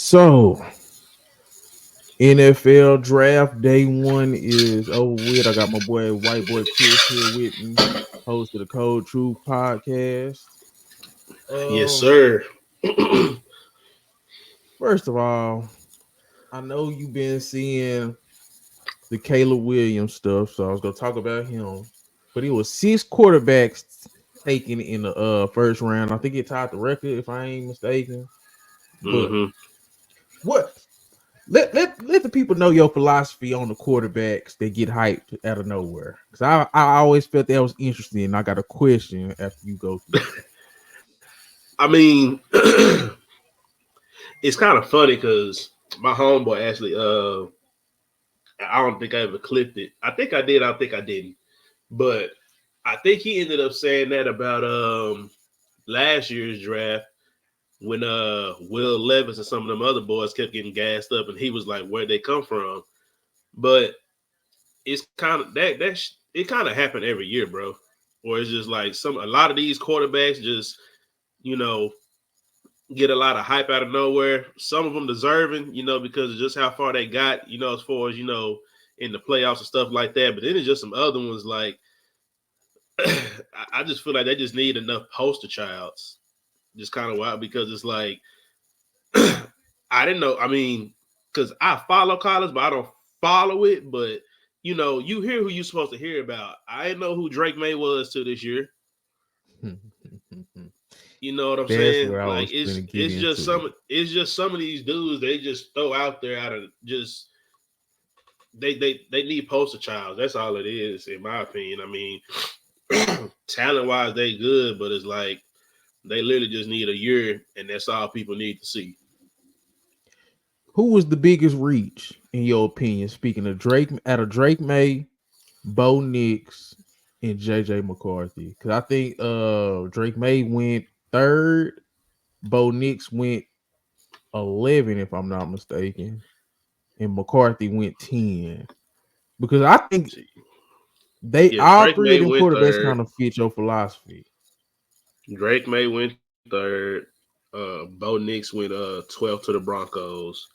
So, NFL draft day one is over with. I got my boy White Boy Chris here with me, host of the Cold Truth podcast. Yes, Um, sir. First of all, I know you've been seeing the Caleb Williams stuff, so I was gonna talk about him. But it was 6 quarterbacks taken in the first round. I think it tied the record, if I ain't mistaken. But hmm what let the people know your philosophy on the quarterbacks that get hyped out of nowhere. Because I always felt that was interesting. And I got a question after you go through that. I mean, it's kind of funny because my homeboy actually, I don't think I ever clipped it. I think I did. I think I didn't. But I think he ended up saying that about last year's draft when Will Levis and some of them other boys kept getting gassed up, and he was like, "Where'd they come from?" But it's kind of it kind of happened every year, bro. Or it's just like a lot of these quarterbacks just you know get a lot of hype out of nowhere. Some of them deserving, because of just how far they got, as far as in the playoffs and stuff like that. But then it's just some other ones like I just feel like they just need enough poster childs. Just kind of wild because it's like I didn't know. I mean, because I follow college, but I don't follow it. But you hear who you're supposed to hear about. I didn't know who Drake May was till this year. You know what I'm That's saying? where I Like was going to get into. it's just some of these dudes they just throw out there out of just they need poster childs. That's all it is, in my opinion. I mean, talent wise, they good, but it's like they literally just need a year, and that's all people need to see. Who was the biggest reach in your opinion? Speaking of Drake, out of Drake May, Bo Nix, and JJ McCarthy. Because I think Drake May went third, Bo Nix went 11, if I'm not mistaken, and McCarthy went 10. Because I think they Yeah, all Drake three May of them went quarterbacks third. kind of fit your philosophy. Drake May went third. Bo Nix went 12th to the Broncos.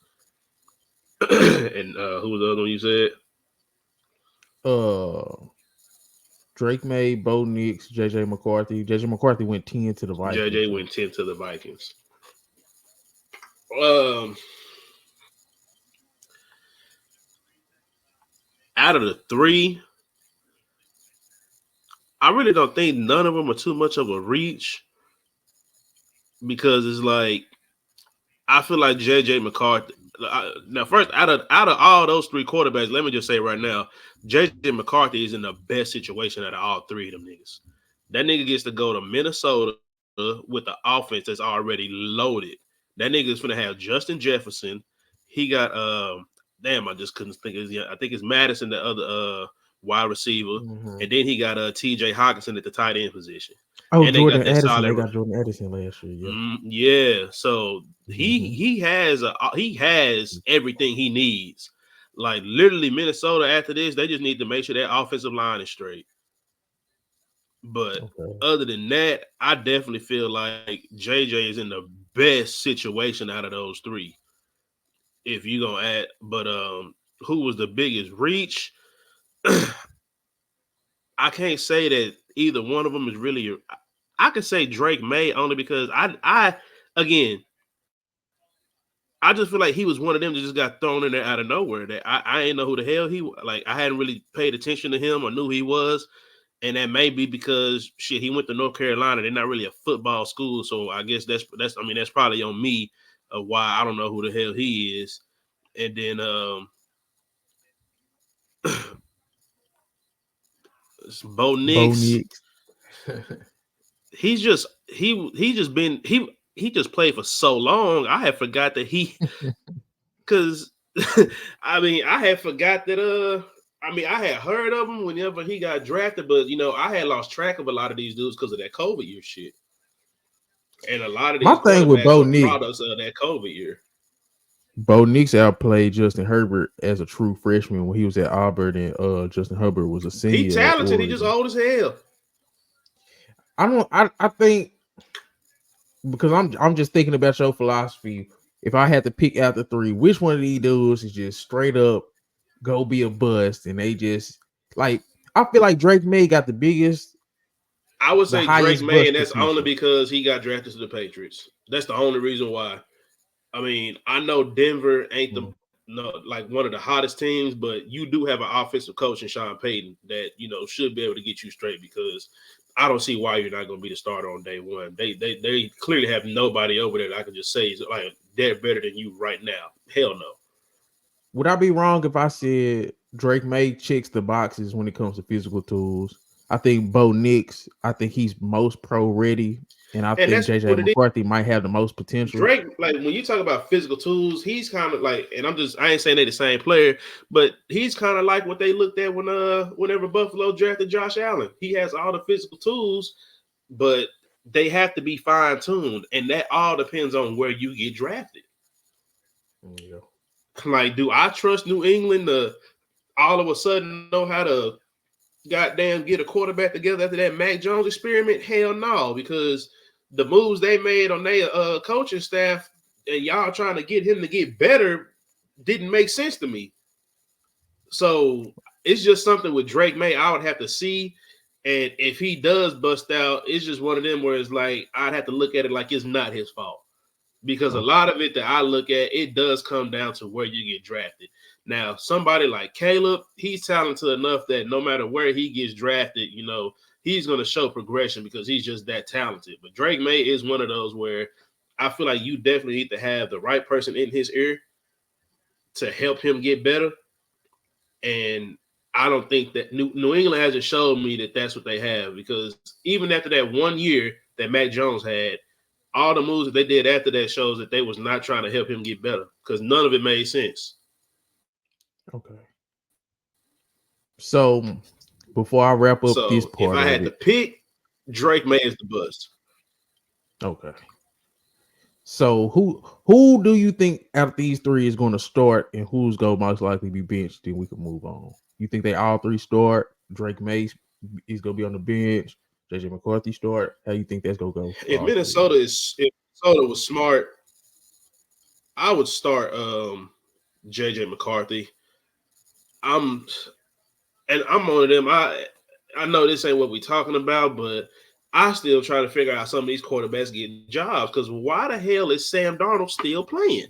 And who was the other one you said? Uh Drake May, Bo Nix, JJ McCarthy. JJ McCarthy went 10 to the Vikings. JJ went 10 to the Vikings. Um, Out of the three, I really don't think none of them are too much of a reach because it's like I feel like JJ McCarthy. Now, first, out of all those three quarterbacks, let me just say right now, JJ McCarthy is in the best situation out of all three of them niggas. That nigga gets to go to Minnesota with the offense that's already loaded. That nigga's gonna have Justin Jefferson. He got damn, I just couldn't think of his. I think it's Madison, the other wide receiver, Mm-hmm. and then he got TJ Hawkinson at the tight end position, Oh, and they got Jordan that Addison. solid. They got Jordan Addison last year. Yeah. Yeah, so he Mm-hmm. he has he has everything he needs. Like literally, Minnesota after this, they just need to make sure that offensive line is straight. But Okay. other than that, I definitely feel like JJ is in the best situation out of those three. If you gonna add, but who was the biggest reach? I can't say that either one of them is really. I could say Drake May only because I again I just feel like he was one of them that just got thrown in there out of nowhere. That I didn't know who the hell he like. I hadn't really paid attention to him or knew who he was, and that may be because shit he went to North Carolina. They're not really a football school, so I guess that's I mean that's probably on me of why I don't know who the hell he is. And then Bo Bo Nix, Nix. he's just he just been he just played for so long. I had forgot that he because I mean, I had forgot that. I mean, I had heard of him whenever he got drafted, but I had lost track of a lot of these dudes because of that COVID year shit, and a lot of My these thing with quarterbacks Bo are Nix, products of that COVID year. Bo Nix outplayed Justin Herbert as a true freshman when he was at Auburn, and Justin Herbert was a He senior at talented. He just Oregon. old as hell. I don't. I think because I'm just thinking about your philosophy. if I had to pick out the three, which one of these dudes is just straight up go be a bust, and they just like I feel like Drake May got I would the say Drake highest May, bust and that's only potential. because he got drafted to the Patriots. That's the only reason why. I mean, I know Denver ain't the Mm. no like one of the hottest teams, but you do have an offensive coach in Sean Payton that should be able to get you straight because I don't see why you're not going to be the starter on day one. They clearly have nobody over there that I can just say is like they're better than you right now. Hell no. Would I be wrong if I said Drake May checks the boxes when it comes to physical tools? I think Bo Nix, I think he's most pro ready, and I And think that's JJ what it is. McCarthy might have the most potential. Drake, like when you talk about physical tools, he's kind of like, and I ain't saying they're the same player, but he's kind of like what they looked at whenever Buffalo drafted Josh Allen. He has all the physical tools, but they have to be fine tuned, and that all depends on where you get drafted. Yeah. Like, do I trust New England to all of a sudden know how to goddamn get a quarterback together after that Mac Jones experiment? Hell no, because the moves they made on their coaching staff and y'all trying to get him to get better didn't make sense to me. So it's just something with Drake May I would have to see. And if he does bust out, it's just one of them where it's like I'd have to look at it like it's not his fault. Because a Okay. lot of it that I look at, it does come down to where you get drafted. Now, somebody like Caleb, he's talented enough that no matter where he gets drafted, he's going to show progression because he's just that talented. But Drake May is one of those where I feel like you definitely need to have the right person in his ear to help him get better. And I don't think that New England hasn't showed me that that's what they have because even after that 1 year that Mac Jones had, all the moves that they did after that shows that they was not trying to help him get better because none of it made sense. Okay. So before I wrap up this So if part I of had to it, pick, Drake May is the bust. okay. So who do you think out of these three is going to start, and who's going to most likely be benched? Then we can move on. You think they all three start? Drake May is going to be on the bench. JJ McCarthy start. How you think that's going to go for If all three? Minnesota was smart, I would start JJ McCarthy. I'm I'm one of them. I know this ain't what we talking about, but I still try to figure out some of these quarterbacks getting jobs because why the hell is Sam Darnold still playing?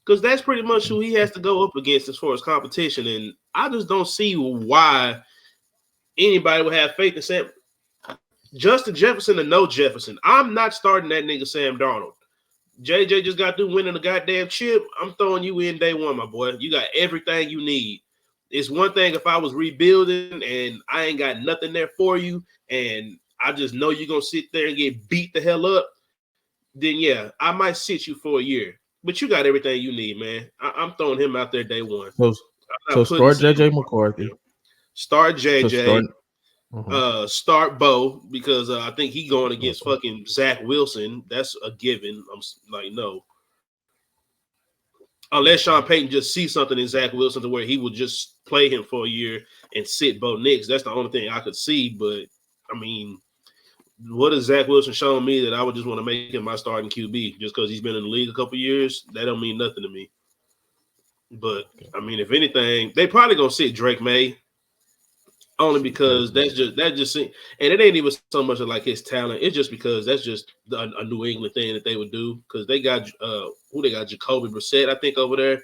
Because that's pretty much who he has to go up against as far as competition. And I just don't see why anybody would have faith in Sam. Justin Jefferson or no Jefferson. I'm not starting that nigga Sam Darnold. JJ just got through winning the goddamn chip. I'm throwing you in day one, my boy. You got everything you need. It's one thing if I was rebuilding and I ain't got nothing there for you, and I just know you're gonna sit there and get beat the hell up. Then yeah, I might sit you for a year. But you got everything you need, man. I'm throwing him out there day one. So I'm so not putting start Sam JJ Darnold. McCarthy. Start So JJ. start. Uh-huh. Start Bo because I think he going against Okay. fucking Zach Wilson. That's a given. I'm like, no. Unless Sean Okay. Payton just sees something in Zach Wilson to where he would just play him for a year and sit Bo Nix. That's the only thing I could see. But I mean, what has Zach Wilson shown me that I would just want to make him my starting QB just because he's been in the league a couple years? That don't mean nothing to me. But Okay. I mean, if anything, they probably gonna sit Drake May only Drake because May. and it ain't even so much of like his talent. It's just because that's just a New England thing that they would do because they got who they got Jacoby Brissett I think over there,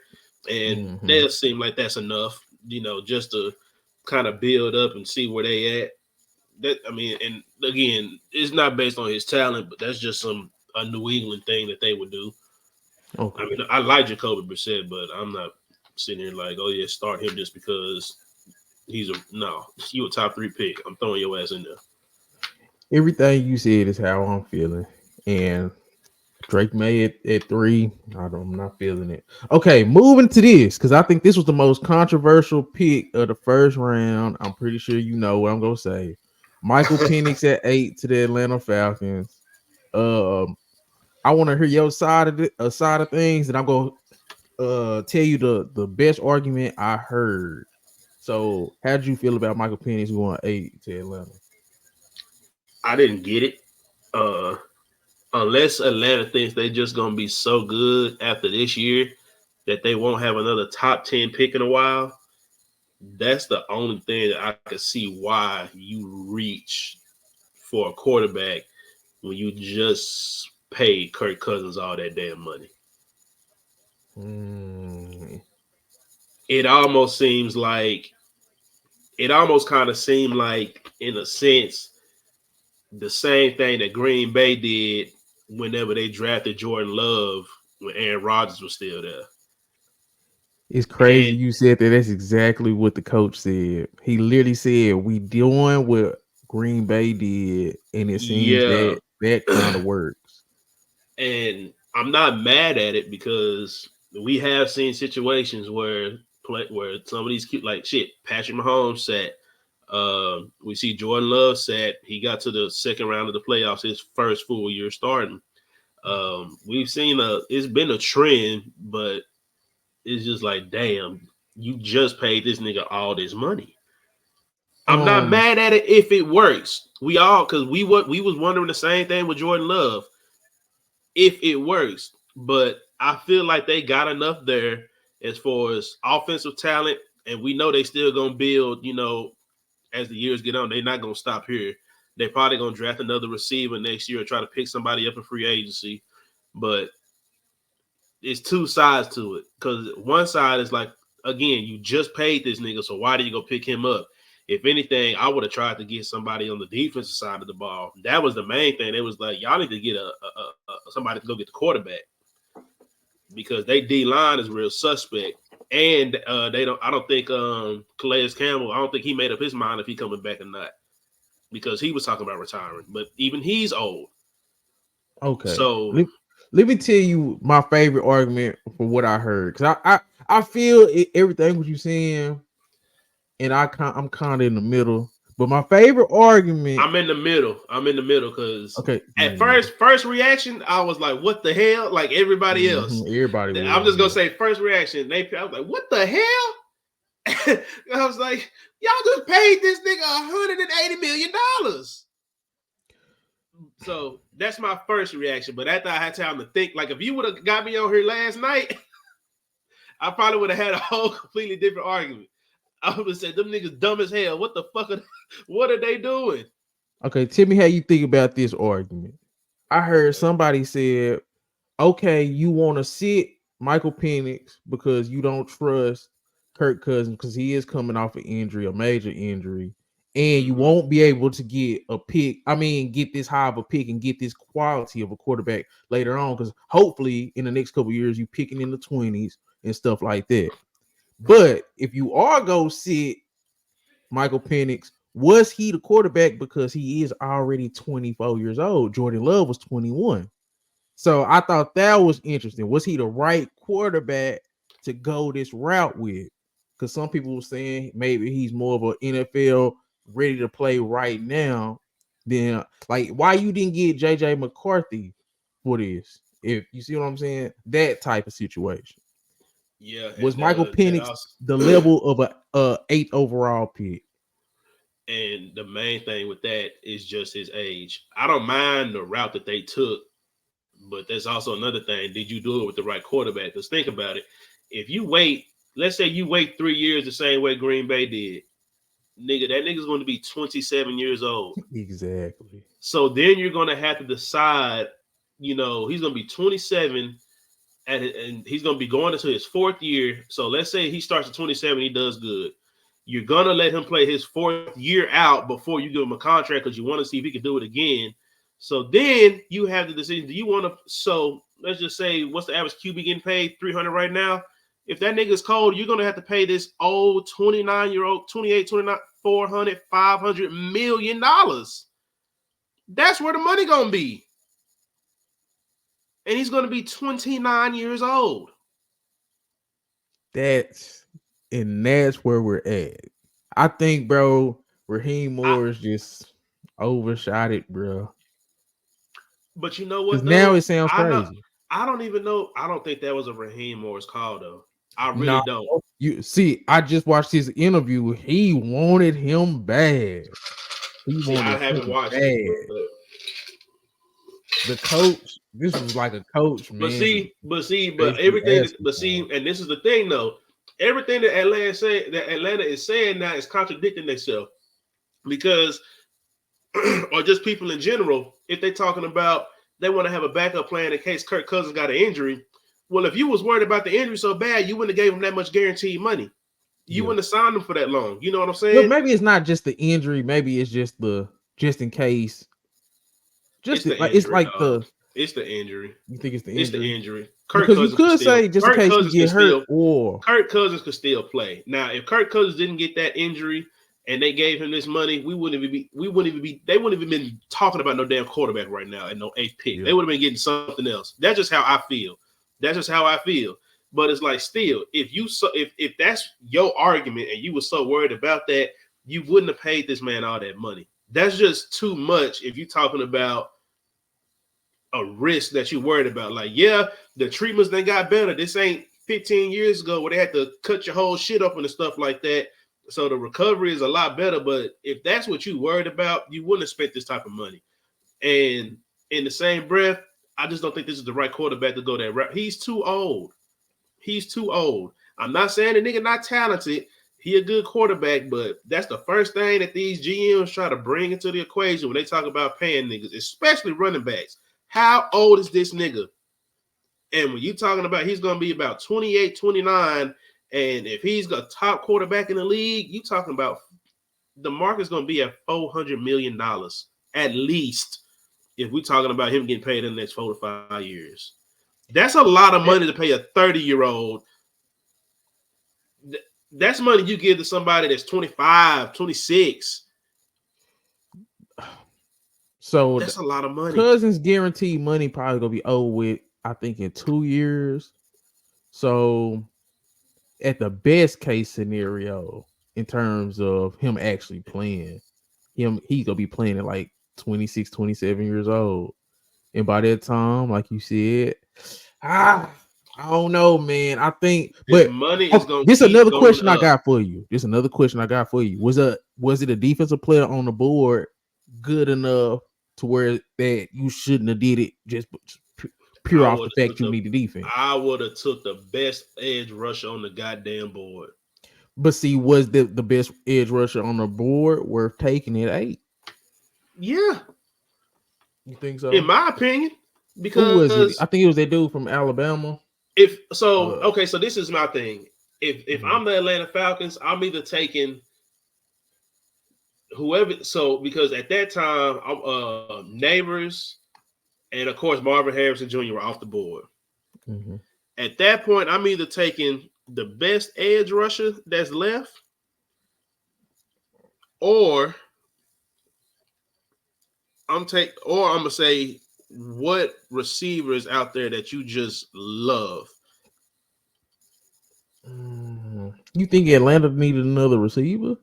and Mm-hmm. they'll seem like that's enough, just to kind of build up and see where they at. That I mean, and again, it's not based on his talent, but that's just a New England thing that they would do. I Okay. mean, I like Jacoby Brissett, but I'm not sitting here like, oh yeah, start him just because you a top three pick. I'm throwing your ass in there. Everything you said is how I'm feeling, and Drake May at three. I'm not feeling it. Okay, moving to this because I think this was the most controversial pick of the first round. I'm pretty sure you know what I'm gonna say. Michael Penix at 8 to the Atlanta Falcons. Um, I want to hear your side of things, and I'm gonna tell you the best argument I heard. So, how did you feel about Michael Penix going 8 to Atlanta? I didn't get it. Uh, unless Atlanta thinks they just gonna be so good after this year that they won't have another top 10 pick in a while. That's the only thing that I could see why you reach for a quarterback when you just paid Kirk Cousins all that damn money. Mm. It almost seems like it almost kind of seemed like, in a sense, the same thing that Green Bay did whenever they drafted Jordan Love when Aaron Rodgers was still there. It's crazy And you said that. That's exactly what the coach said. He literally said, "We doing what Green Bay did, and it seems yeah, that kind of works." and I'm not mad at it because we have seen situations where some of these like shit. Patrick Mahomes sat. We see Jordan Love sat. He got to the second round of the playoffs, his first full year starting. We've seen it's been a trend, but it's just like, damn, you just paid this nigga all this money. I'm not Um, mad at it if it works. We all, because we was wondering the same thing with Jordan Love, if it works. But I feel like they got enough there as far as offensive talent, and we know they still gonna build. As the years get on, they're not gonna stop here. They're probably gonna draft another receiver next year or try to pick somebody up in free agency. But it's two sides to it, because one side is like, again, you just paid this nigga, so why did you go pick him up? If anything, I would have tried to get somebody on the defensive side of the ball. That was the main thing. It was like, y'all need to get somebody to go get the quarterback, because they D line is real suspect, and they don't. I don't think Calais Campbell. I don't think he made up his mind if he coming back or not, because he was talking about retiring. But even he's old, okay. so Let me tell you my favorite argument for what I heard, because I feel everything what you saying, and I'm kind of in the middle. But my favorite argument, I'm in the middle. I'm in the middle because okay, at first reaction, I was like, "What the hell?" Like everybody else. everybody I'm was, just gonna say first reaction. I was like, "What the hell?" I was like, "Y'all just paid this nigga $180 million." So that's my first reaction. But after I had time to think, like if you would have got me on here last night, I probably would have had a whole completely different argument. I would have said, "Them niggas dumb as hell. What the fuck? What are they doing?" okay, tell me how you think about this argument. I heard somebody said, okay, you want to sit Michael Penix because you don't trust Kirk Cousins because he is coming off an injury, a major injury, and you won't be able to get a pick. I mean, get this high of a pick and get this quality of a quarterback later on, because hopefully in the next couple of years you picking in the 20s and stuff like that. But if you are go sit Michael Penix, was he the quarterback because he is already 24 years old? Jordan Love was 21. So I thought that was interesting. Was he the right quarterback to go this route with? Because some people were saying maybe he's more of an NFL ready to play right now. Then, like, why you didn't get JJ McCarthy for this? If you see what I'm saying, that type of situation. Yeah, Was and Michael that Penix also, the level of a eighth overall pick? and the main thing with that is just his age. I don't mind the route that they took, but there's also another thing. Did you do it with the right quarterback? Because think about it. If you wait, let's say you wait 3 years the same way Green Bay did, that nigga's going to be 27 years old. Exactly. So then you're going to have to decide, he's going to be 27 and he's going to be going into his fourth year. So let's say he starts at 27, he does good. You're going to let him play his fourth year out before you give him a contract because you want to see if he can do it again. So then you have the decision. Do you want to? So let's just say, what's the average QB getting paid? 300 right now. If that nigga's cold, you're going to have to pay this old 29-year-old, 28, 29, 400, $500 million. That's where the money going to be. And he's going to be 29 years old. That's where we're at. I think, bro, Raheem Morris just overshot it, bro. But you know Because what, now it though? sounds crazy. I don't even know. I don't think that was a Raheem Morris call, though. I No, really don't. you see, I just watched his interview. He wanted him bad. He See, I wanted haven't him watched it, bad. but the coach. This was like a coach, But man. see, but see, but Basically everything. asking But for see, him. and this is the thing, though. Everything that Atlanta is saying now is contradicting themselves because, or just people in general, if they're talking about they want to have a backup plan in case Kirk Cousins got an injury. Well, if you was worried about the injury so bad, you wouldn't have gave him that much guaranteed money. You Yeah. wouldn't have signed him for that long. You know what I'm Well, saying? maybe it's not just the injury. Maybe it's just the just in case. It's the It's injury, like dog. the It's the injury. you think it's the It's the injury injury. because you could say just in case he get hurt or Kirk Cousins could still play. Now, if Kirk Cousins didn't get that injury and they gave him this money, they wouldn't even been talking about no damn quarterback right now at no eighth pick. yeah. They would have been getting something else. That's just how I feel. That's just how I feel. But it's like still, if that's your argument and you were so worried about that, you wouldn't have paid this man all that money. That's just too much if you're talking about a risk that you're worried about. Like, yeah, the treatments they got better. This ain't 15 years ago where they had to cut your whole shit up and stuff like that. So the recovery is a lot better. But if that's what you worried about, you wouldn't have spent this type of money. And in the same breath, I just don't think this is the right quarterback to go that route. He's too old. He's too old. I'm not saying the nigga not talented. He a good quarterback, but that's the first thing that these GMs try to bring into the equation when they talk about paying niggas, especially running backs. How old is this nigga? And when you talking about he's going to be about 28, 29, and if he's a top quarterback in the league, you talking about the market's going to be at $400 million at least if we talking about him getting paid in the next 4 to 5 years. That's a lot of money to pay a 30-year-old. That's money you give to somebody that's 25, 26. So that's a lot of money. Cousins guaranteed money probably gonna be over with, I think, in 2 years. So at the best case scenario, in terms of him actually playing, he gonna be playing at like 26, 27 years old. And by that time, like you said, I don't know, man. I think, This but money is gonna this keep another going question I up. got for you. This another question I got for you. Was it a defensive player on the board good enough to where that you shouldn't have did it just pure off the fact you need the defense? I would have took the best edge rusher on the goddamn board. But see, was the best edge rusher on the board worth taking at 8? Yeah. You think so? In my opinion. Because who was it? I think it was that dude from Alabama. So this is my thing. If I'm the Atlanta Falcons, I'm either taking whoever. So because at that time, Neighbors and of course Marvin Harrison Jr. were off the board. Mm-hmm. At that point, I'm either taking the best edge rusher that's left, or I'm gonna say what receivers out there that you just love. You think Atlanta needed another receiver?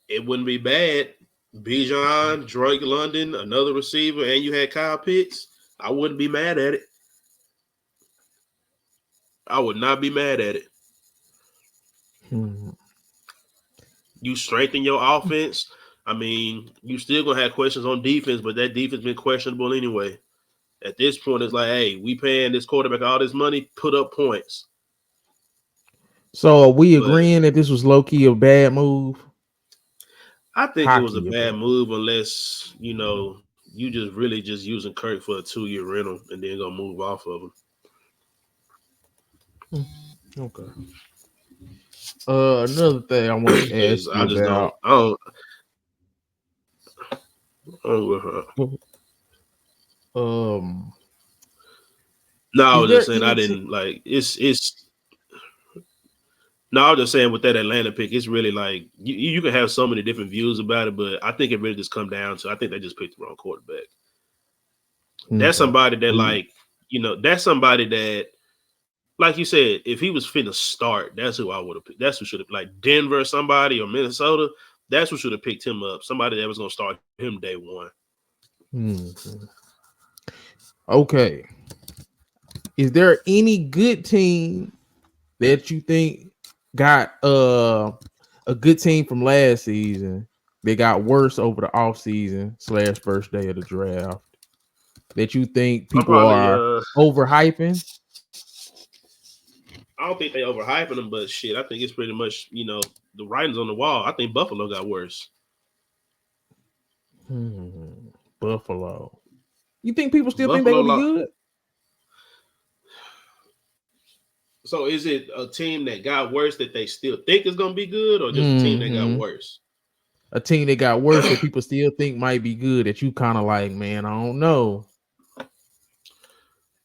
It wouldn't be bad. Bijan, Drake London, another receiver, and you had Kyle Pitts. I wouldn't be mad at it. I would not be mad at it. You strengthen your offense. I mean, you still gonna have questions on defense, but that defense been questionable anyway. At this point, it's like, hey, we paying this quarterback all this money, put up points. So are we agreeing that this was low-key a bad move? I think it was a bad move unless, you just really just using Kirk for a 2-year rental and then gonna move off of him. Okay. Another thing I want to ask you about. I was just saying I didn't like it's. No, I was just saying with that Atlanta pick, it's really like you can have so many different views about it, but I think it really just come down to I think they just picked the wrong quarterback. Okay. That's somebody that that's somebody that, like you said, if he was finna start, that's who I would have picked. That's who should have, like Denver or somebody or Minnesota, that's who should have picked him up. Somebody that was gonna start him day one. Okay. Is there any good team that you think got a good team from last season that got worse over the offseason / first day of the draft? that you think I'm people probably are overhyping? I don't think they overhyping them, but shit, I think it's pretty much the writing's on the wall. I think Buffalo got worse. Buffalo. You think people still think they're Buffalo gonna be lost. good? So is it a team that got worse that they still think is gonna be good, or just a team that got Hmm. worse? A team that got worse that people still think might be good that you kind of like, man, I don't know.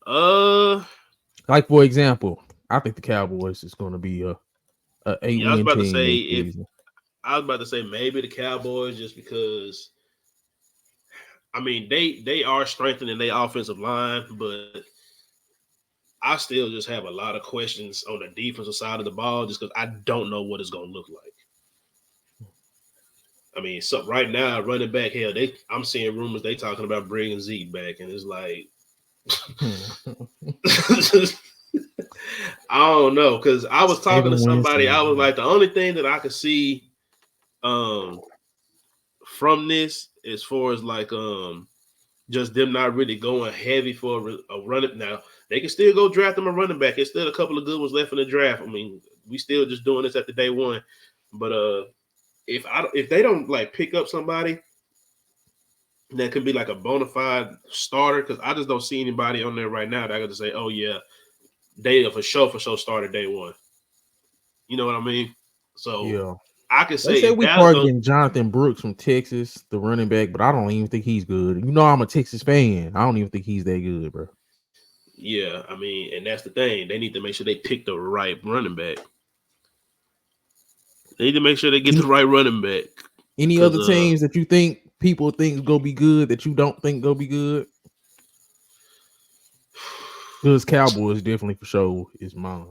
Uh, Like for example, I think the Cowboys is going to be a eight yeah, I was win about to team say next if season. I was about to say maybe the Cowboys just because I mean they are strengthening their offensive line, but I still just have a lot of questions on the defensive side of the ball just because I don't know what it's gonna look like. I mean, so right now, running back, hell, I'm seeing rumors they talking about bringing Zeke back, and it's like I don't know because I was talking to 7 win somebody. I was season. like, the only thing that I could see um from this as far as like just them not really going heavy for a running. Now they can still go draft them a running back. There's still a couple of good ones left in the draft. I mean, we still just doing this at the day one. But if they don't like pick up somebody that could be like a bona fide starter, because I just don't see anybody on there right now that I got to say, oh yeah, they are for sure starter day one. You know what I mean? So Yeah. I could They say said if we Dallas don't, targeting Jonathan Brooks from Texas, the running back, but I don't even think he's good. You know, I'm a Texas fan. I don't even think he's that good, bro. yeah, I mean, and that's the thing. They need to make sure they pick the right running back. They need to make sure they get the Any, right running back. any Cause other teams that you think people think go be good that you don't think go be good? Because Cowboys definitely for sure is mine.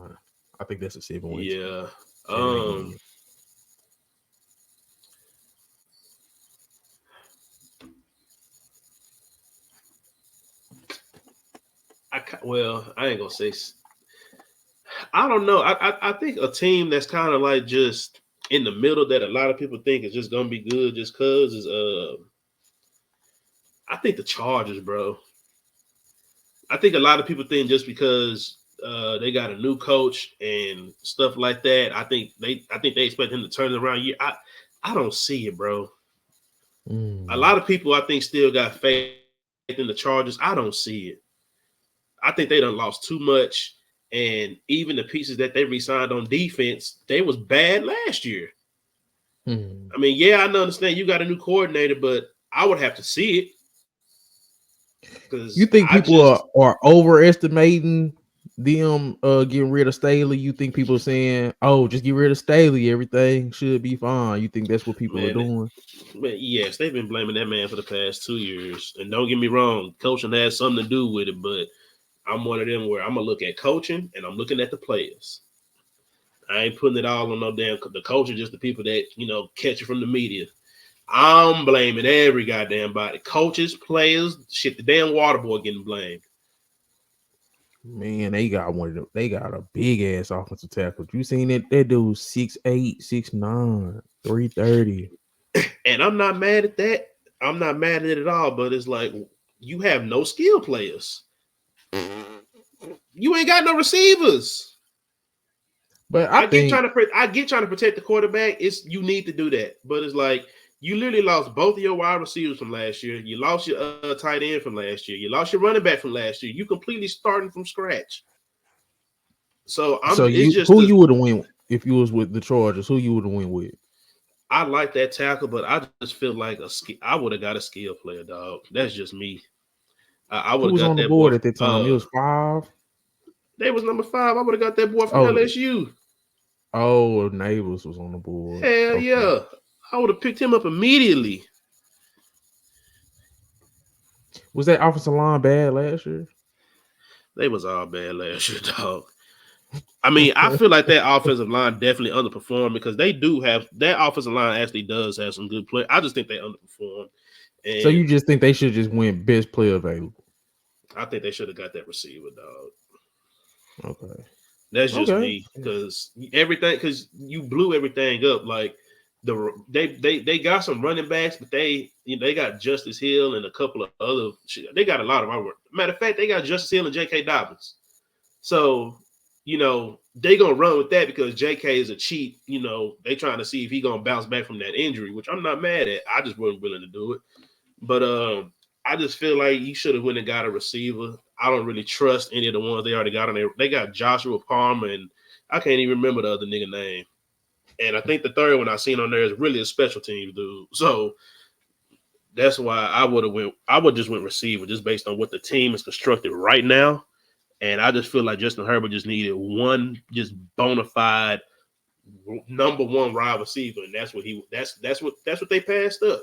I think that's a 7 win team. yeah, 7 8 win. I ain't gonna say. I don't know. I think a team that's kind of like just in the middle that a lot of people think is just gonna be good just cause is I think the Chargers, bro. I think a lot of people think just because they got a new coach and stuff like that, I think they expect him to turn it around. I don't see it, bro. A Mm. lot of people I think still got faith in the Chargers. I don't see it. I think they done lost too much. And even the pieces that they re-signed on defense, they was bad last year. Mm. I mean, yeah, I understand you got a new coordinator, but I would have to see it You because think I people just are overestimating them getting rid of Staley? You think people are saying, "Oh, just get rid of Staley, everything should be fine"? You think that's what people are man, doing? yes, they've been blaming that man for the past 2 years. And don't get me wrong, coaching has something to do with it, but I'm one of them where I'm gonna look at coaching and I'm looking at the players. I ain't putting it all on no damn the coach are just the people that catch it from the media. I'm blaming every goddamn body. Coaches, players, shit, the damn water boy getting blamed. Man, they got one of them. They got a big ass offensive tackle. You seen it? That dude 6'8", 6'9", 330. And I'm not mad at that. I'm not mad at it at all, but it's like you have no skill players. You ain't got no receivers. But I I get think trying to protect the quarterback. It's you need to do that, but it's like you literally lost both of your wide receivers from last year. You lost your tight end from last year. You lost your running back from last year. You completely starting from scratch. So so. It's You just who you would have win if you was with the Chargers? Who you would have win with? I like that tackle, but I just feel like I would have got a skill player, dog. That's just me. I Who would have was got on the that boy. board at that time? It was 5. They was number 5. I would have got that boy from Oh, LSU. oh, Neighbors was on the board. Hell Okay. yeah, I would have picked him up immediately. Was that offensive line bad last year? They was all bad last year, dog. I mean, I feel like that offensive line definitely underperformed because they do have that offensive line actually does have some good play. I just think they underperformed, So you and just think they should just win best player available? I think they should have got that receiver, dog. Okay. That's just Okay. me because everything because you blew everything up. Like they got some running backs, but they got Justice Hill and a couple of other. They got a lot of our matter of fact, they got Justice Hill and J.K. Dobbins. So they gonna run with that because J.K. is a cheat. They trying to see if he gonna bounce back from that injury, which I'm not mad at. I just wasn't willing to do it, but I just feel like you should have went and got a receiver. I don't really trust any of the ones they already got on there. They got Joshua Palmer and I can't even remember the other nigga name. And I think the third one I seen on there is really a special teams dude. So that's why I would just went receiver just based on what the team is constructed right now. And I just feel like Justin Herbert just needed one just bona fide number one wide receiver, and that's what they passed up.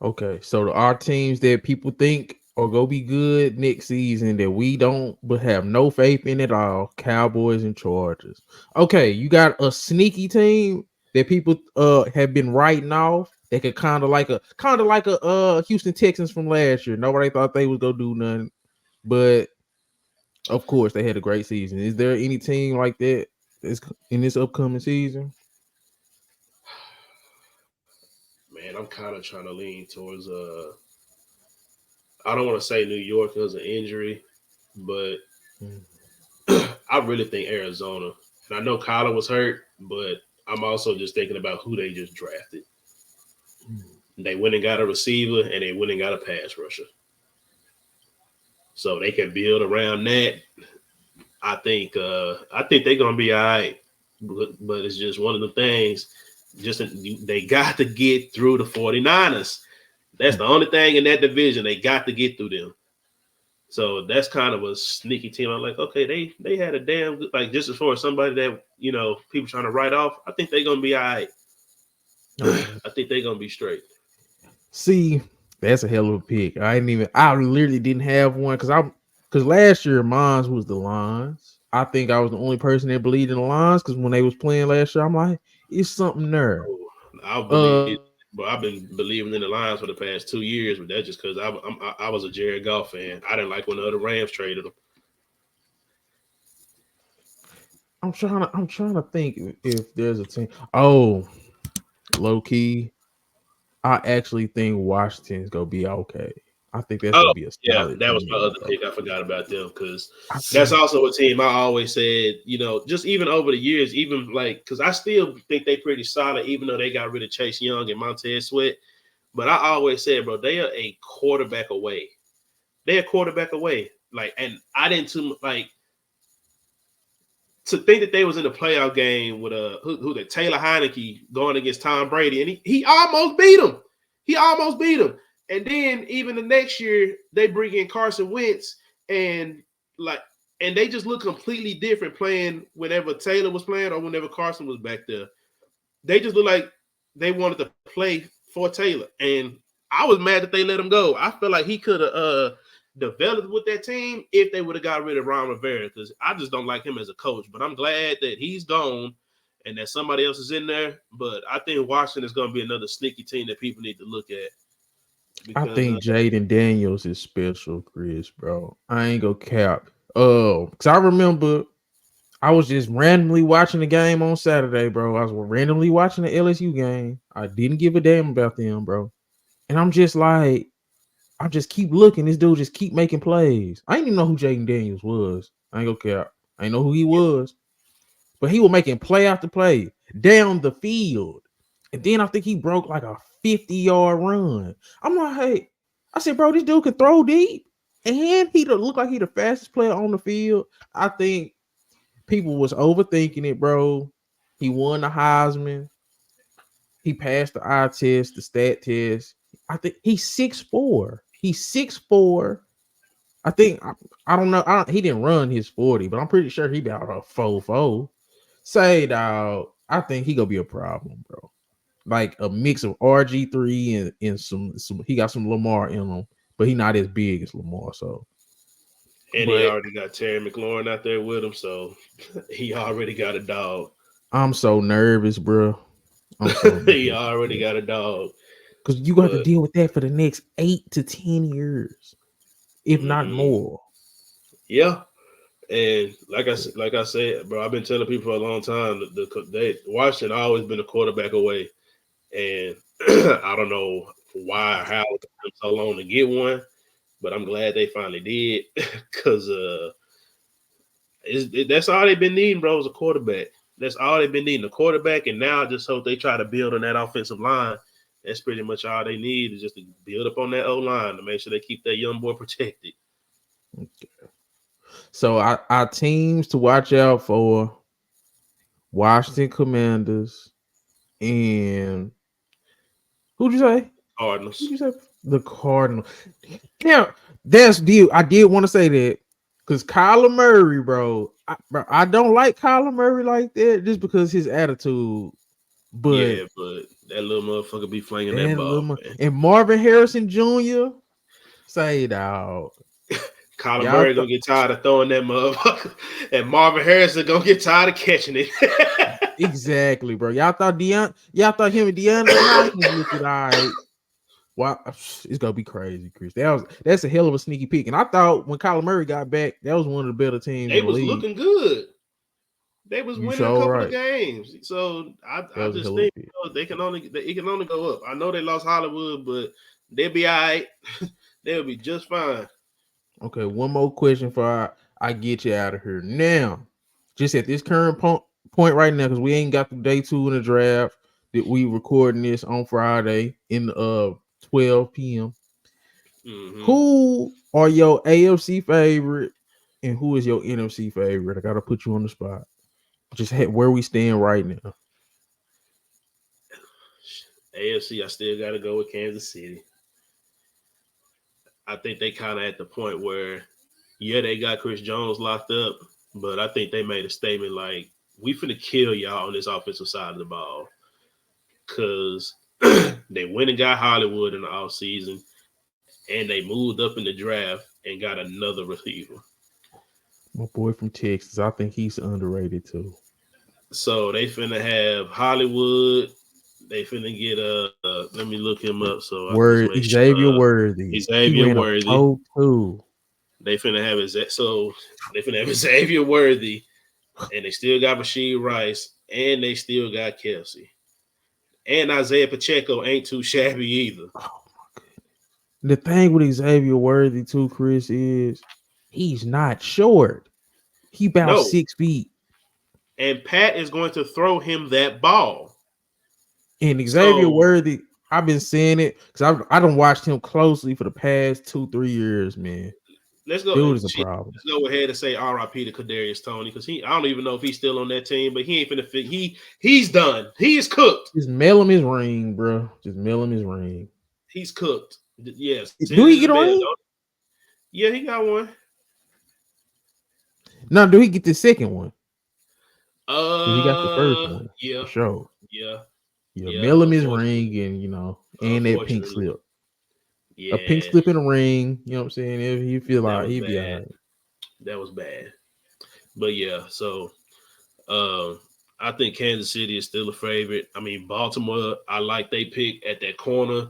Okay, so our teams that people think are gonna be good next season that we don't but have no faith in at all, Cowboys and Chargers. Okay, you got a sneaky team that people have been writing off that could kind of like a Houston Texans from last year. Nobody thought they was gonna do nothing, but of course they had a great season. Is there any team like that that's in this upcoming season? Man, I'm kind of trying to lean towards I don't want to say New York because of injury, but I really think Arizona. And I know Kyler was hurt, but I'm also just thinking about who they just drafted. They went and got a receiver and they went and got a pass rusher. So they can build around that. I think they're gonna be all right. But it's just one of the things. Just they got to get through the 49ers. That's the only thing in that division. They got to get through them. So that's kind of a sneaky team. I'm like, okay, they had a damn good, like just as far as somebody that people trying to write off. I think they're gonna be all right. I think they're gonna be straight. See, that's a hell of a pick. I literally didn't have one because last year mine was the Lions. I think I was the only person that believed in the Lions because when they was playing last year, I'm like, it's something there. I believe, but I've been believing in the Lions for the past 2 years, but that's just because I was a Jared Goff fan. I didn't like when the other Rams traded him. I'm trying to think if there's a team. Oh, low key, I actually think Washington's gonna be okay. I think that's gonna be a solid that was my team, other bro. pick. I forgot about them because that's also a team I always said, just even over the years, even like because I still think they pretty solid, even though they got rid of Chase Young and Montez Sweat. But I always said, bro, they are a quarterback away. They're a quarterback away. Like, and I didn't to think that they was in the playoff game with who the Taylor Heineke going against Tom Brady, and he almost beat him. He almost beat him. And then even the next year, they bring in Carson Wentz, and they just look completely different playing whenever Taylor was playing or whenever Carson was back there. They just look like they wanted to play for Taylor, and I was mad that they let him go. I feel like he could have developed with that team if they would have got rid of Ron Rivera, because I just don't like him as a coach. But I'm glad that he's gone and that somebody else is in there. But I think Washington is going to be another sneaky team that people need to look at. I think Jaden Daniels is special, Chris, bro. I ain't gonna cap. Because I remember I was just randomly watching the game on Saturday, bro. I was randomly watching the LSU game. I didn't give a damn about them, bro. And I'm just like, I just keep looking. This dude just keep making plays. I didn't even know who Jaden Daniels was. I ain't gonna cap. I didn't know who he was. But he was making play after play down the field. And then I think he broke like a 50-yard run. I'm like, hey, I said, bro, this dude can throw deep. And he looked like he the fastest player on the field. I think people was overthinking it, bro. He won the Heisman. He passed the eye test, the stat test. I think he's 6'4". He's 6'4". I think I don't know. He didn't run his 40, but I'm pretty sure he about a 4'4". Say, dog, I think he gonna be a problem, bro. Like a mix of RG3 and some. He got some Lamar in him, but he not as big as Lamar. So, and he already got Terry McLaurin out there with him, so he already got a dog. I'm so nervous, bro. He already got a dog because you got to deal with that for the next 8 to 10 years, if not more. Yeah. And like I said, bro, I've been telling people for a long time that Washington always been a quarterback away, and I don't know why or how it took so long to get one, but I'm glad they finally did because that's all they've been needing, bro, is a quarterback. That's all they've been needing, a quarterback, and now I just hope they try to build on that offensive line. That's pretty much all they need is just to build up on that O line to make sure they keep that young boy protected. So our teams to watch out for: Washington Commanders and who'd you say? Who'd Cardinals. you say? The Cardinals. Yeah, that's deal. I did want to say that because Kyler Murray, bro, I don't like Kyler Murray like that just because his attitude. But Yeah, but that little motherfucker be flinging that that ball, little man. and Marvin Harrison Jr. say dog. Kyler Y'all Murray gonna get tired of throwing that motherfucker, and Marvin Harrison gonna get tired of catching it. exactly, bro. Y'all thought him and DeAndre Hopkins looked all right. Wow, it's gonna be crazy, Chris. That's a hell of a sneaky pick. And I thought when Kyler Murray got back, that was one of the better teams They in the was league. looking good. They was You winning a sure couple of right. games. So That I was a just hell of a think pick. it can only go up. I know they lost Hollywood, but they'll be all right. They'll be just fine. Okay, one more question for I get you out of here. Now, just at this current point right now, because we ain't got the day 2 in the draft that we recording this on Friday in 12 p.m. Mm-hmm. Who are your AFC favorite and who is your NFC favorite? I gotta put you on the spot. Just where we stand right now. AFC, I still got to go with Kansas City. I think they kind of at the point where, yeah, they got Chris Jones locked up, but I think they made a statement like, we finna kill y'all on this offensive side of the ball. Because they went and got Hollywood in the offseason, and they moved up in the draft and got another receiver. My boy from Texas, I think he's underrated too. So they finna have Hollywood. They finna get let me look him up so I can just make sure. Xavier Worthy. He Xavier ran a Worthy. 4.2. They finna have they finna have Xavier Worthy, and they still got Rasheed Rice, and they still got Kelsey. And Isaiah Pacheco ain't too shabby either. Oh my goodness. The thing with Xavier Worthy too, Chris, is he's not short. He about No. 6 feet. And Pat is going to throw him that ball. And Xavier So Worthy, I've been saying it because I don't watched him closely for the past 2-3 years, man. let's go. Dude is a Shit, problem. let's go ahead and say R.I.P. to Kadarius Toney because I don't even know if he's still on that team, but he ain't finna fit. He's done. He is cooked. Just mail him his ring, bro. Just mail him his ring. He's cooked. Yes. Send Do it he in the get a mail. ring? Yeah, he got one. No, do he get the second one? Because he got the first one Yeah, for sure. yeah, Yeah, yeah. mail him his Unfortunately, ring and and that pink slip. A pink yeah, slip in a ring. You know what I'm saying? If he feel that like was he'd be all bad. right. That was bad. But yeah, so I think Kansas City is still a favorite. I mean, Baltimore, I like they pick at that corner.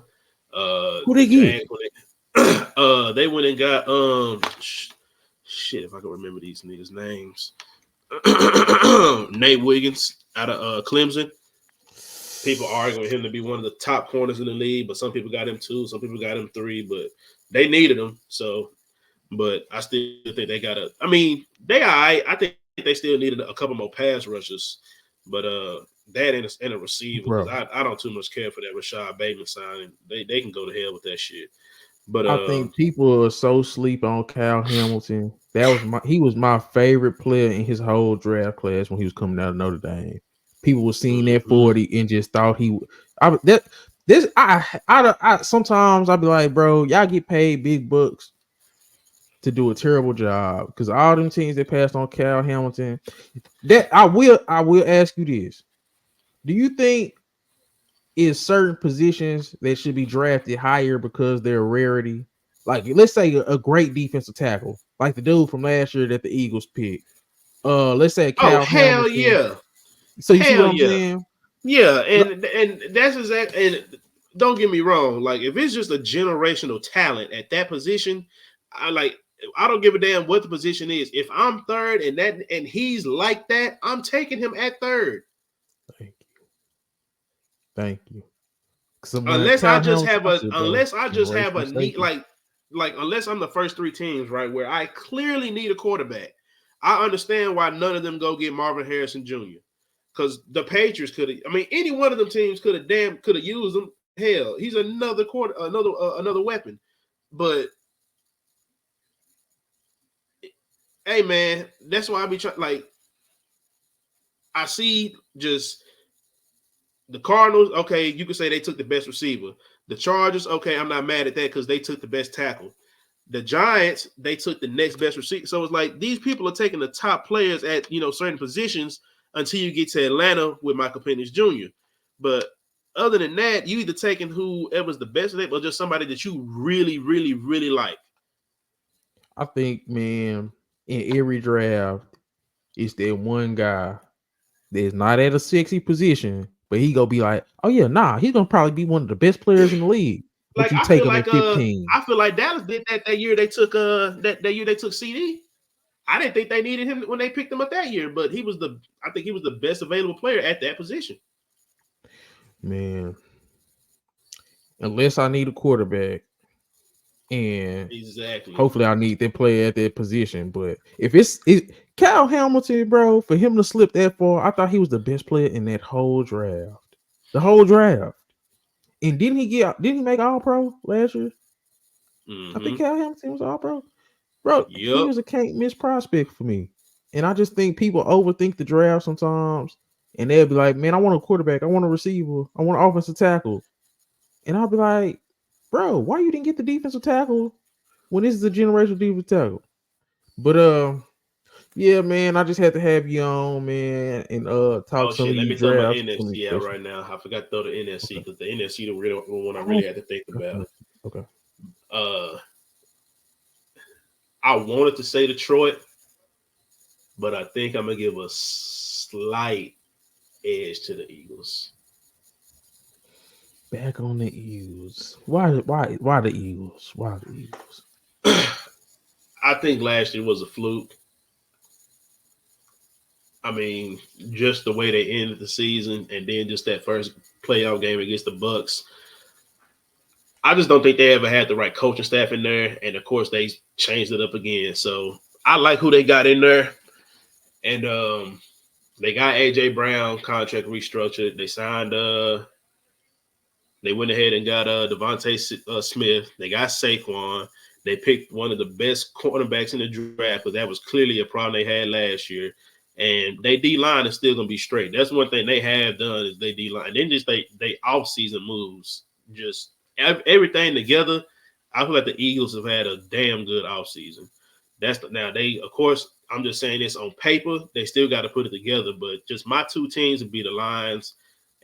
Who The they get? Jags, they went and got shit. If I can remember these niggas' names, Nate Wiggins out of Clemson. People arguing him to be one of the top corners in the league, but some people got him 2, some people got him 3, but they needed him. So, but I still think they got to. I mean, they all right. I think they still needed a couple more pass rushers, but that and a receiver because Bro, I don't too much care for that Rashad Bateman signing. They can go to hell with that shit. But I think people are so sleep on Kyle Hamilton. He was my favorite player in his whole draft class when he was coming out of Notre Dame. People were seeing that 40 and just thought he I that this I sometimes I'd be like, bro, y'all get paid big bucks to do a terrible job because all them teams that passed on Kyle Hamilton. That I will ask you this. Do you think is certain positions that should be drafted higher because they're a rarity? Like, let's say a great defensive tackle, like the dude from last year that the Eagles picked. Let's say oh Cal hell Hamilton. yeah, So you see what hell I'm yeah, saying? yeah, Like, and that's exact. And don't get me wrong, like if it's just a generational talent at that position, I like. I don't give a damn what the position is. If I'm third and he's like that, I'm taking him at third. Thank you. Thank you. Someone Unless I Cal just Hamilton, have I a said, bro, unless I just have generational a need safety. like unless I'm the first three teams, right, where I clearly need a quarterback. I understand why none of them go get Marvin Harrison Jr. Because the Patriots could have, I mean, any one of them teams could have used him. Hell, he's another weapon. But hey, man, that's why I be trying. Like, I see just the Cardinals. Okay, you could say they took the best receiver. The Chargers. Okay, I'm not mad at that because they took the best tackle. The Giants, they took the next best receiver. So it's like these people are taking the top players at certain positions until you get to Atlanta with Michael Penix Jr. But other than that, you either taking whoever's the best of it, or just somebody that you really, really, really like. I think, man, in every draft, it's that one guy that's not at a sexy position, but he gonna be like, oh yeah, nah, he's gonna probably be one of the best players in the league. But Like you I take feel him like at 15. I feel like Dallas did that year they took that year they took CD. I didn't think they needed him when they picked him up that year, but I think he was the best available player at that position. Man, unless I need a quarterback, and Exactly. hopefully I need that player at that position. But if it's Kyle Hamilton, bro, for him to slip that far, I thought he was the best player in that whole draft. The whole draft. And didn't he make all pro last year? I think Mm-hmm. Kyle Hamilton was all pro. Bro, he Yep. was a can't miss prospect for me. And I just think people overthink the draft sometimes. And they'll be like, man, I want a quarterback. I want a receiver. I want an offensive tackle. And I'll be like, bro, why you didn't get the defensive tackle when this is a generational defensive tackle? But yeah, man, I just had to have you on, man, and talk Oh some shit! of Let these me throw my drafts, some of these NFC out questions. right now. I forgot to throw the NFC Okay. because the NFC the real one I Oh, really had to think about. okay. Uh, I wanted to say Detroit, but I think I'm gonna give a slight edge to the Eagles. Back on the Eagles. Why the Eagles? Why the Eagles? I think last year was a fluke. I mean, just the way they ended the season, and then just that first playoff game against the Bucks. I just don't think they ever had the right coaching staff in there, and of course they changed it up again. So I like who they got in there, and they got AJ Brown contract restructured. They signed they went ahead and got Devontae Smith. They got Saquon. They picked one of the best cornerbacks in the draft, because that was clearly a problem they had last year. And they D line is still gonna be straight. That's one thing they have done is they D line. And then just they off season moves, just everything together. I feel like the Eagles have had a damn good off season. Now they, of course, I'm just saying this on paper. They still got to put it together. But just my two teams would be the Lions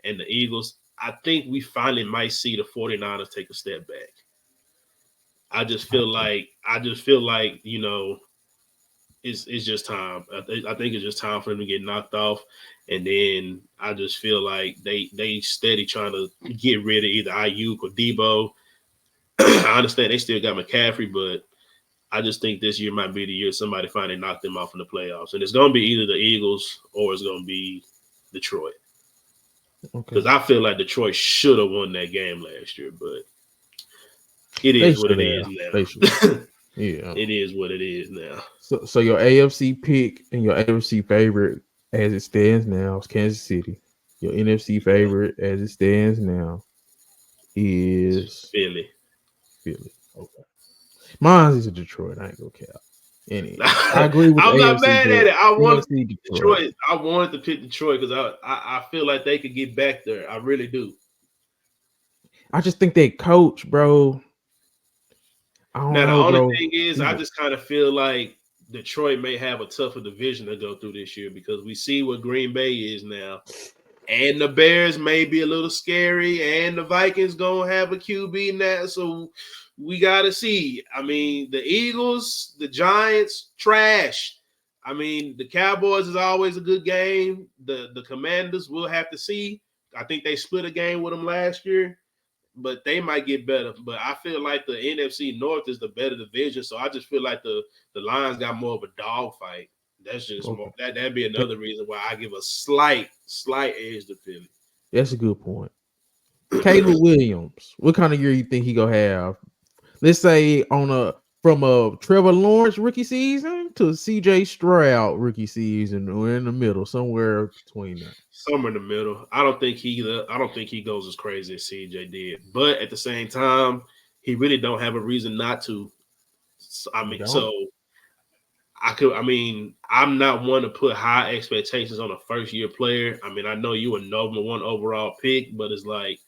and the Eagles. I think we finally might see the 49ers take a step back. I just feel like it's just time. I think it's just time for them to get knocked off, and then I just feel like they steady trying to get rid of either Ayuk or Debo. I understand they still got McCaffrey, but I just think this year might be the year somebody finally knocked them off in the playoffs, and it's going to be either the Eagles or it's going to be Detroit, Okay. because I feel like Detroit should have won that game last year, but it They is what should it is have. They should. now. Yeah. It is what it is now. So your AFC pick and your AFC favorite as it stands now is Kansas City. Your NFC Yeah, favorite as it stands now is Philly. Philly. Okay. Mine is Detroit. I ain't gonna care. Any. I agree with the I'm not AFC, mad but at it. I wanted NFC Detroit. Detroit. I wanted to pick Detroit because I feel like they could get back there. I really do. I just think that coach, bro. I don't Now the know, only bro. thing is, I just kind of feel like Detroit may have a tougher division to go through this year, because we see what Green Bay is now, and the Bears may be a little scary, and the Vikings gonna have a QB now, so we gotta see. I mean, the Eagles, the Giants, trash. I mean, the Cowboys is always a good game. The Commanders, we'll have to see. I think they split a game with them last year. but they might get better. But I feel like the NFC North is the better division, so I just feel like the Lions got more of a dog fight. That's just Okay. more, that'd be another reason why I give a slight edge to Philly. That's a good point. Caleb Williams, what kind of year you think he gonna have? Let's say from a Trevor Lawrence rookie season to CJ Stroud rookie season, or in the middle, somewhere between that. Somewhere in the middle. I don't think he goes as crazy as CJ did, but at the same time, he really don't have a reason not to. I'm not one to put high expectations on a first year player. I mean, I know you a number one overall pick, but it's like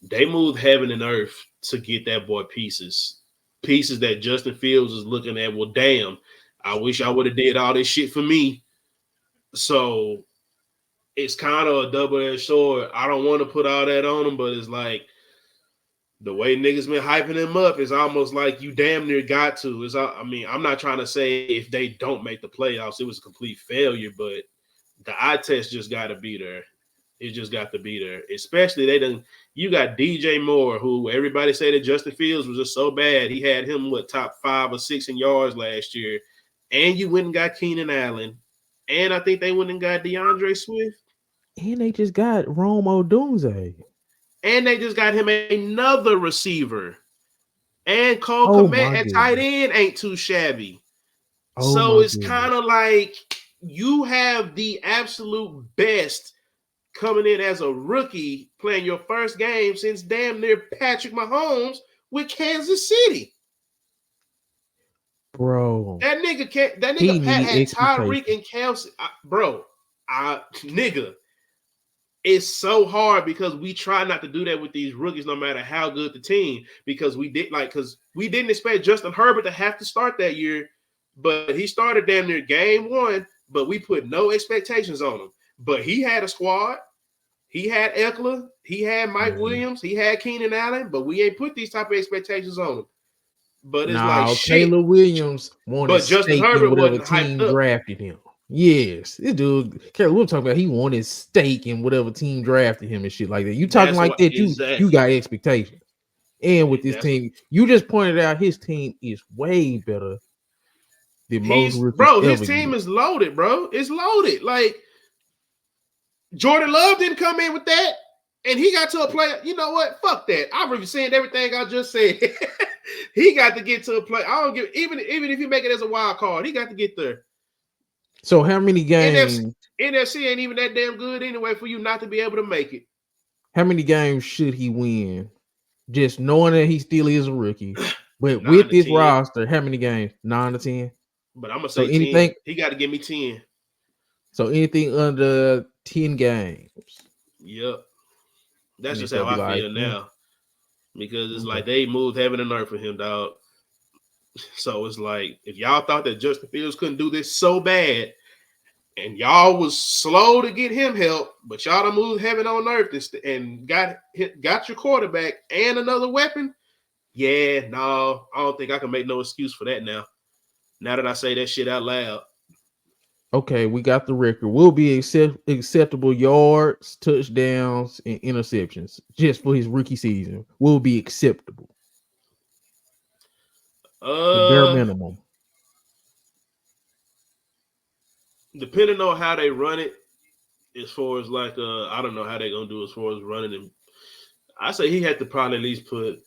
they moved heaven and earth to get that boy pieces that Justin Fields is looking at. Well, damn, I wish I would have did all this shit for me. So it's kind of a double-edged sword. I don't want to put all that on him, but it's like the way niggas been hyping him up, it's almost like you damn near got to. I'm not trying to say if they don't make the playoffs, it was a complete failure, but the eye test just got to be there. It just got to be there. Especially you got DJ Moore, who everybody said that Justin Fields was just so bad. He had him top 5 or 6 in yards last year. And you went and got Keenan Allen. And I think they went and got DeAndre Swift. And they just got Rome Odunze. And they just got him another receiver. And Cole Kmet at tight end ain't too shabby. So it's kind of like you have the absolute best coming in as a rookie playing your first game since damn near Patrick Mahomes with Kansas City. Bro. That nigga had Tyreek and Kelsey. Nigga. It's so hard because we try not to do that with these rookies, no matter how good the team, because we didn't expect Justin Herbert to have to start that year, but he started damn near game 1, but we put no expectations on him. But he had a squad. He had Eckler. He had Mike Williams. He had Keenan Allen, but we ain't put these type of expectations on him. But it's like shit. Caleb Williams wanted but Justin Herbert whatever team drafted him. Yes, this dude, Caleb, we're talking about he wanted stake in whatever team drafted him and shit like that. You talking like that, you got expectations. And with this team, you just pointed out his team is way better than most rookies. Bro, his team is loaded, bro. It's loaded. Like Jordan Love didn't come in with that, and he got to a play. You know what? Fuck that. I've already said everything I just said. He got to get to a play. I don't give even if you make it as a wild card, he got to get there. So how many games? NFC ain't even that damn good anyway for you not to be able to make it. How many games should he win? Just knowing that he still is a rookie. But with this roster, how many games? 9 to 10? But I'm going to say 10. He got to give me 10. So anything under 10 games. Yep. That's just how I feel now. Because it's like they moved heaven and earth for him, dog. So it's like, if y'all thought that Justin Fields couldn't do this so bad, and y'all was slow to get him help, but y'all done moved heaven on earth and got your quarterback and another weapon, I don't think I can make no excuse for that now. Now that I say that shit out loud. Okay, we got the record. Will be acceptable yards, touchdowns, and interceptions just for his rookie season. Will be acceptable. The bare minimum. Depending on how they run it, as far as like I don't know how they're gonna do as far as running him. I say he had to probably at least put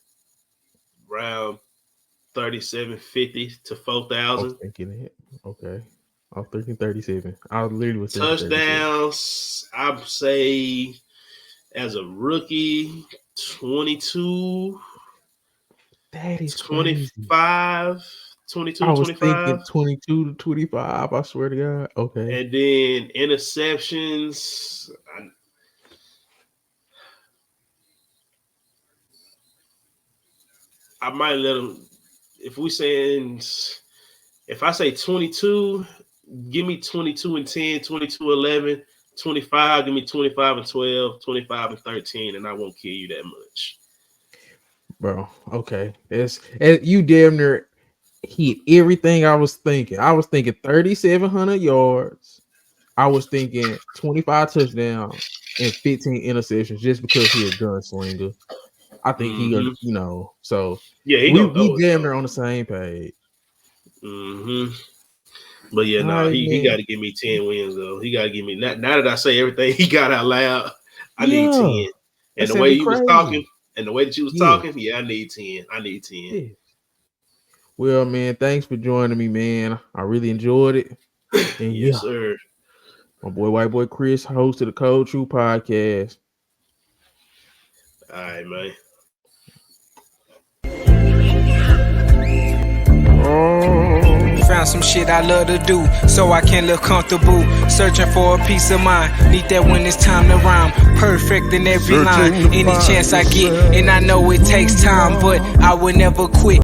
around 3,750 to 4,000. Okay. I was thinking 37. I literally was touchdowns. I'd say as a rookie, 22. That is 25, crazy. 22, I was 25. Thinking 22 to 25. I swear to God. Okay. And then interceptions. I might let him. If I say 22, give me 22 and 10, 22 11, 25. Give me 25 and 12, 25 and 13, and I won't kill you that much. Bro, okay. You damn near hit everything I was thinking. I was thinking 3,700 yards. I was thinking 25 touchdowns and 15 interceptions just because he's a gunslinger. I think he, so Yeah, he we gonna throw it. damn near on the same page. But yeah, he got to give me 10 wins though. He got to give me now that I say everything he got out loud. I need 10. And the way you was talking, and the way that you was talking, I need 10. I need 10. Yeah. Well, man, thanks for joining me, man. I really enjoyed it. And yes, sir. My boy Whyteboichris, host of the Code True podcast. All right, man. Found some shit I love to do, so I can live comfortable. Searching for a peace of mind, need that when it's time to rhyme. Perfect in every line, any chance I get, and I know it takes time, but I would never quit.